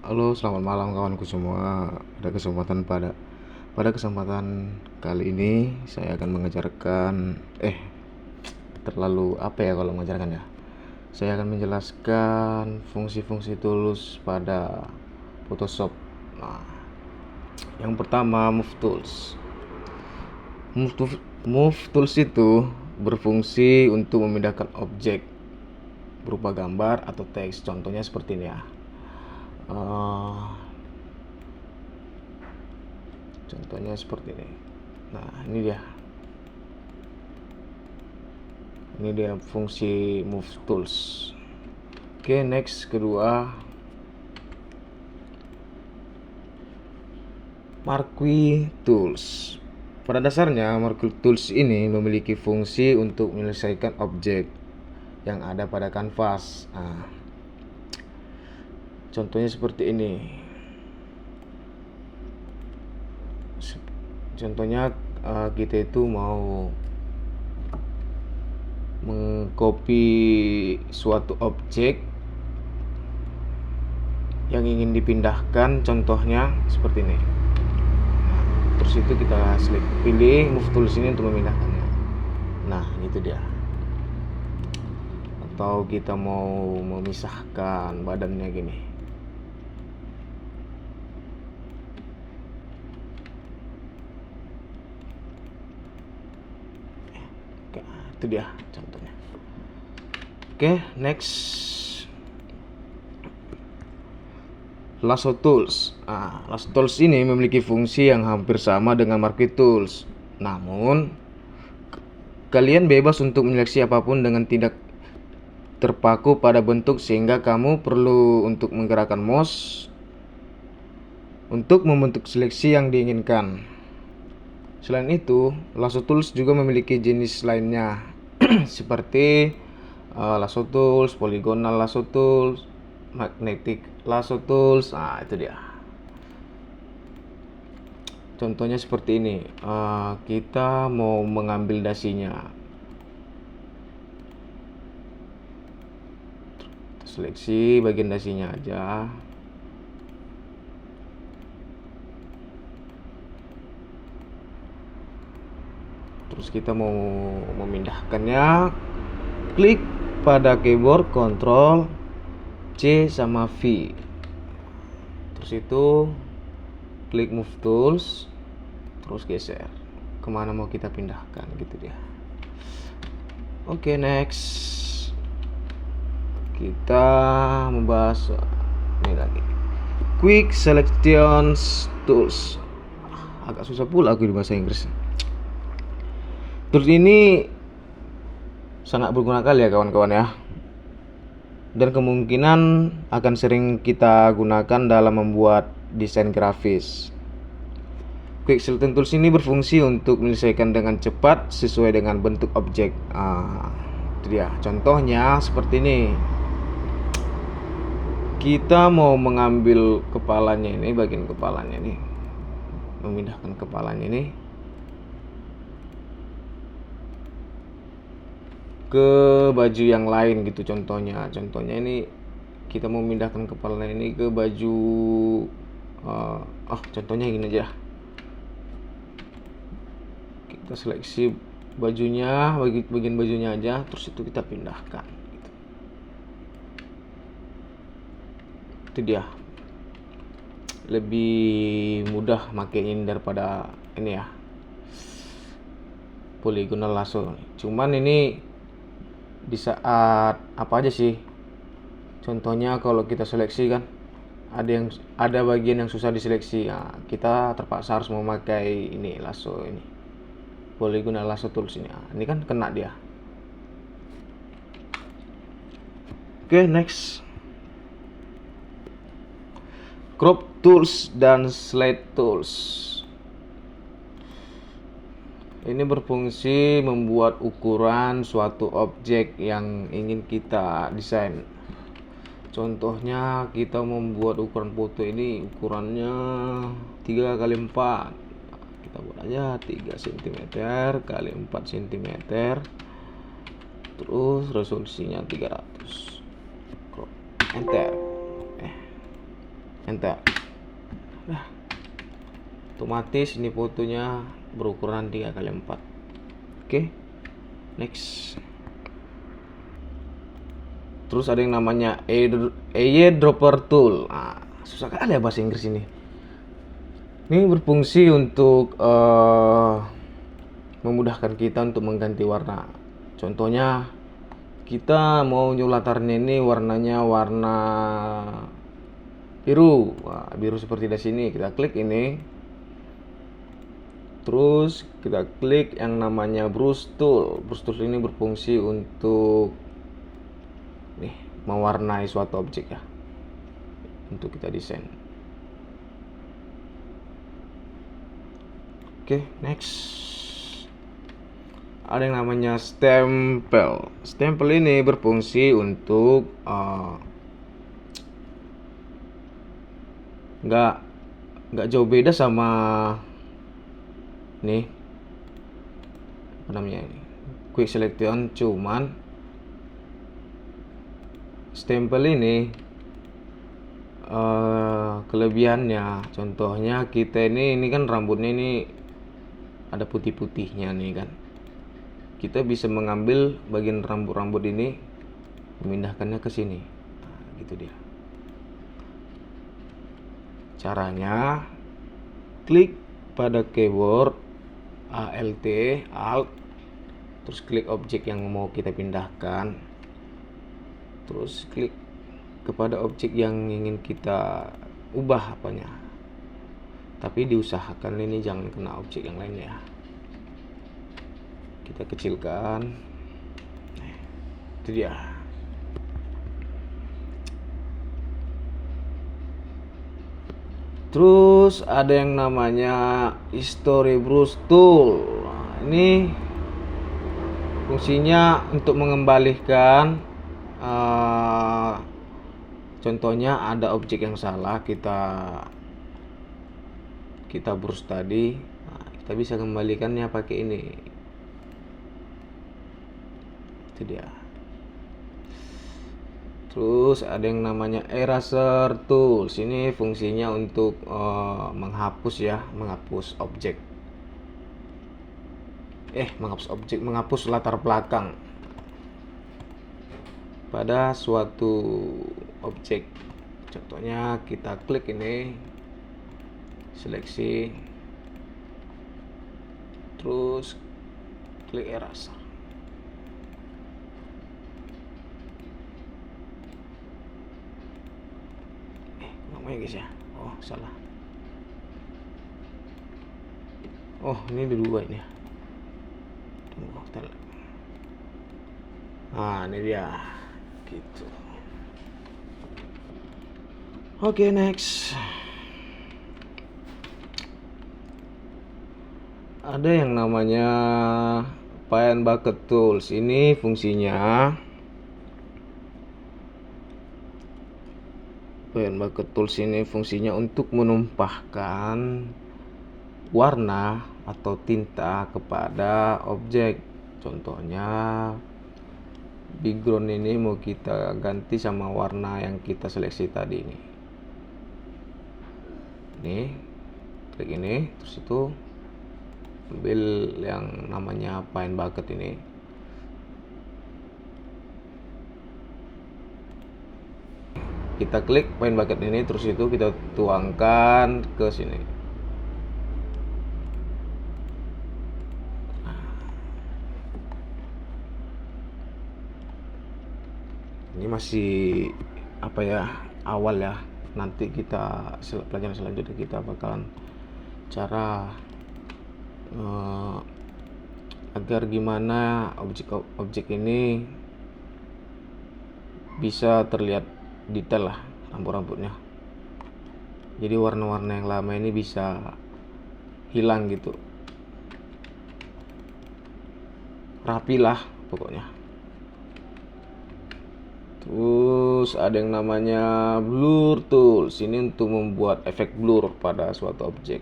Halo, selamat malam kawanku semua. Pada kesempatan kali ini saya akan mengajarkan terlalu apa ya kalau mengajarkan ya. Saya akan menjelaskan fungsi-fungsi tools pada Photoshop. Nah, yang pertama Move Tools. Move Tools itu berfungsi untuk memindahkan objek berupa gambar atau teks. Contohnya seperti ini ya. Contohnya seperti ini. Nah, ini dia fungsi Move Tools. Oke, next kedua Marquee Tools. Pada dasarnya Marquee Tools ini memiliki fungsi untuk menyelesaikan objek yang ada pada kanvas. Nah, contohnya seperti ini. Contohnya kita itu mau mengcopy suatu objek yang ingin dipindahkan, contohnya seperti ini. Terus itu kita pilih Move Tools ini untuk memindahkannya. Nah, itu dia. Atau kita mau memisahkan badannya gini. Oke, itu dia contohnya. Oke, next Lasso Tools. Lasso Tools ini memiliki fungsi yang hampir sama dengan Marquee Tools. Namun, kalian bebas untuk menyeleksi apapun dengan tidak terpaku pada bentuk, sehingga kamu perlu untuk menggerakkan mouse untuk membentuk seleksi yang diinginkan. Selain itu, Lasso Tools juga memiliki jenis lainnya seperti Lasso Tools, Polygonal Lasso Tools, Magnetic Lasso Tools. Itu dia. Contohnya seperti ini. Kita mau mengambil dasinya. Seleksi bagian dasinya aja. Terus kita mau memindahkannya, klik pada keyboard Ctrl C sama V. Terus itu klik Move Tools, terus geser kemana mau kita pindahkan, gitu dia. Oke, next kita membahas ini lagi, Quick Selection Tools. Agak susah pula aku di bahasa Inggris. Tools ini sangat berguna kali ya kawan-kawan ya, dan kemungkinan akan sering kita gunakan dalam membuat desain grafis. Quick Selection Tools ini berfungsi untuk menyelesaikan dengan cepat sesuai dengan bentuk objek. Itu dia. Contohnya seperti ini. Kita mau mengambil kepalanya ini, bagian kepalanya ini, memindahkan kepalanya ini ke baju yang lain gitu. Contohnya ini kita mau memindahkan kepalanya ini ke baju contohnya gini aja. Kita seleksi bajunya, bagian bajunya aja, terus itu kita pindahkan gitu. Itu dia. Lebih mudah makainya ini daripada ini ya, Polygonal Lasso. Cuman ini di saat apa aja sih, contohnya kalau kita seleksi kan ada bagian yang susah diseleksi, kita terpaksa harus memakai ini lasso, ini Polygonal Lasso Tools ini. Ini kan kena dia. Oke, next Crop Tools dan Slide Tools. Ini berfungsi membuat ukuran suatu objek yang ingin kita desain. Contohnya kita membuat ukuran foto ini, ukurannya 3x4. Kita buat aja 3 cm kali 4 cm. Terus resolusinya 300. Enter. enter. Nah, otomatis ini fotonya berukuran 3x4. Oke, next. Terus ada yang namanya eyedropper tool. Nah, susah kali ya bahasa Inggris ini. Ini berfungsi untuk memudahkan kita untuk mengganti warna. Contohnya kita mau latarnya ini warnanya warna biru. Nah, biru seperti di sini. Kita klik ini. Terus kita klik yang namanya brush tool. Brush tool ini berfungsi untuk mewarnai suatu objek ya, untuk kita desain. Oke, next. Ada yang namanya stempel. Stempel ini berfungsi untuk nggak jauh beda sama nih apa namanya ini, quick selection, cuman stempel ini kelebihannya, contohnya kita ini kan rambutnya ini ada putih-putihnya nih kan, kita bisa mengambil bagian rambut-rambut ini, memindahkannya ke sini. Nah, gitu dia caranya. Klik pada keyboard Alt, terus klik objek yang mau kita pindahkan, terus klik kepada objek yang ingin kita ubah apanya, tapi diusahakan ini jangan kena objek yang lain ya. Kita kecilkan. Itu dia. Terus ada yang namanya history brush tool. Nah, ini fungsinya untuk mengembalikan contohnya ada objek yang salah kita brush tadi. Nah, kita bisa kembalikannya pakai ini. Itu dia. Terus ada yang namanya eraser tools. Ini fungsinya untuk menghapus objek. Menghapus latar belakang pada suatu objek. Contohnya kita klik ini, seleksi, terus klik eraser. Namanya guys ya. Oh, salah. Oh, ini ada dua ini. Tunggu, bentar. Nah, ini dia. Gitu. Oke, next. Ada yang namanya paint bucket tools. Ini fungsinya paint bucket tools ini fungsinya untuk menumpahkan warna atau tinta kepada objek. Contohnya background ini mau kita ganti sama warna yang kita seleksi tadi ini. Nih, klik ini, terus itu ambil yang namanya paint bucket ini. Kita klik paint bucket ini, terus itu kita tuangkan ke sini. Ini masih apa ya, awal ya. Nanti kita pelajaran selanjutnya kita bakalan cara agar gimana objek ini bisa terlihat detail lah rambut-rambutnya. Jadi warna-warna yang lama ini bisa hilang gitu. Rapi lah pokoknya. Terus ada yang namanya blur tools. Ini untuk membuat efek blur pada suatu objek.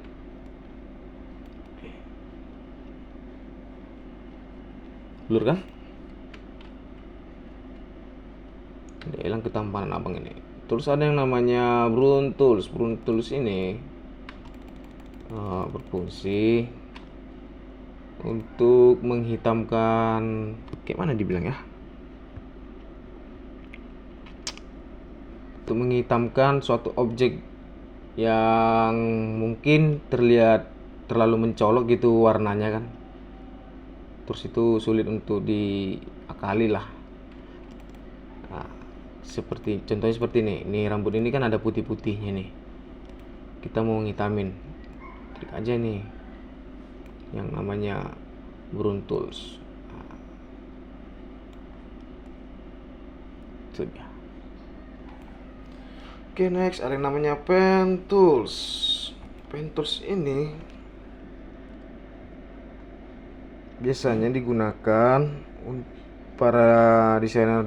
Blur kan? Udah hilang ketampanan abang ini. Terus ada yang namanya Broom Tools. Broom Tools ini berfungsi untuk menghitamkan, kayak mana dibilang ya? Untuk menghitamkan suatu objek yang mungkin terlihat terlalu mencolok gitu warnanya kan. Terus itu sulit untuk diakali lah. Nah, contohnya seperti ini rambut ini kan ada putih-putihnya nih, kita mau ngitamin, klik aja nih yang namanya Broom Tools. Nah, itu dia. Oke, next ada yang namanya Pen Tools. Pen Tools ini biasanya digunakan para desainer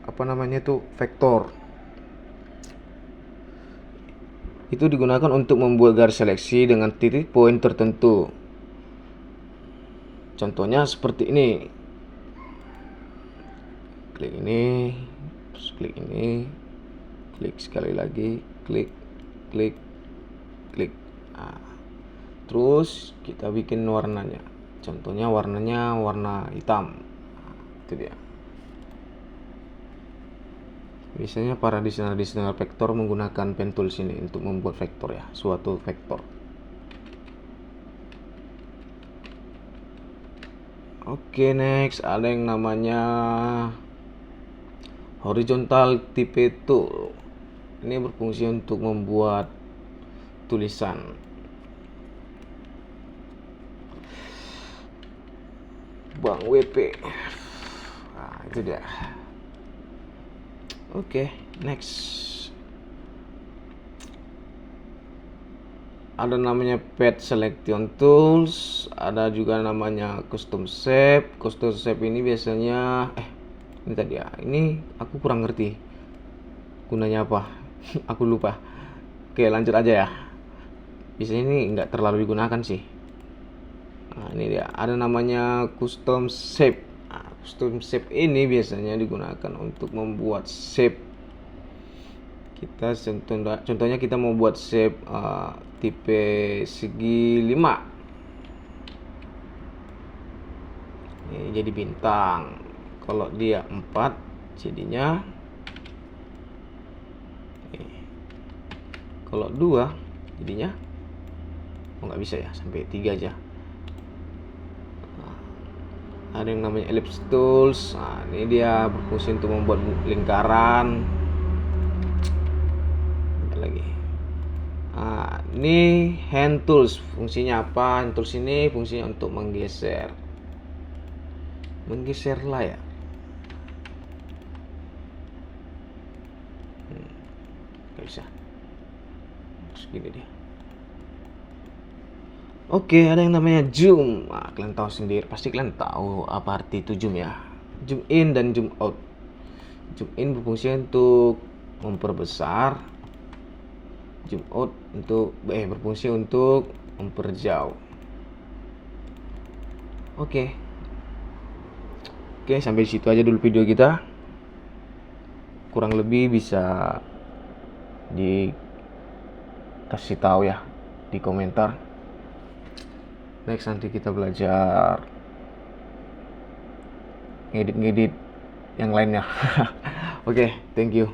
apa namanya itu vektor. Itu digunakan untuk membuat garis seleksi dengan titik poin tertentu. Contohnya seperti ini. Klik ini, terus klik ini, klik sekali lagi, klik, klik, klik. Nah, terus kita bikin warnanya. Contohnya warnanya warna hitam. Nah, itu dia. Biasanya para desainer vektor menggunakan pen tools ini untuk membuat vektor ya, suatu vektor. Oke, next ada yang namanya horizontal type tool. Ini berfungsi untuk membuat tulisan. Bang WP. Nah, itu dia. Oke, next. Ada namanya pad selection tools, ada juga namanya custom shape. Custom shape ini biasanya ini tadi ya. Ini aku kurang ngerti gunanya apa. Aku lupa. Oke, lanjut aja ya. Biasanya ini nggak terlalu digunakan sih. Nah, ini dia. Ada namanya custom shape. Nah, custom shape ini biasanya digunakan untuk membuat shape. Kita contohnya kita mau buat shape tipe segi 5. Ini jadi bintang. Kalau dia 4 jadinya kalau 2 jadinya nggak bisa ya, sampai 3 aja. Ada yang namanya ellipse tools. Nah, ini dia berfungsi untuk membuat lingkaran. Lagi. Nah, ini hand tools. Fungsinya apa? Hand tools ini fungsinya untuk menggeser layar. Gak bisa. Segini dia. Oke, ada yang namanya zoom. Nah, kalian tahu sendiri, pasti kalian tahu apa arti itu zoom ya. Zoom in dan zoom out. Zoom in berfungsi untuk memperbesar, zoom out untuk berfungsi untuk memperjauh. Oke, sampai situ aja dulu video kita. Kurang lebih bisa dikasih tahu ya di komentar. Next nanti kita belajar ngedit yang lainnya. Oke, thank you.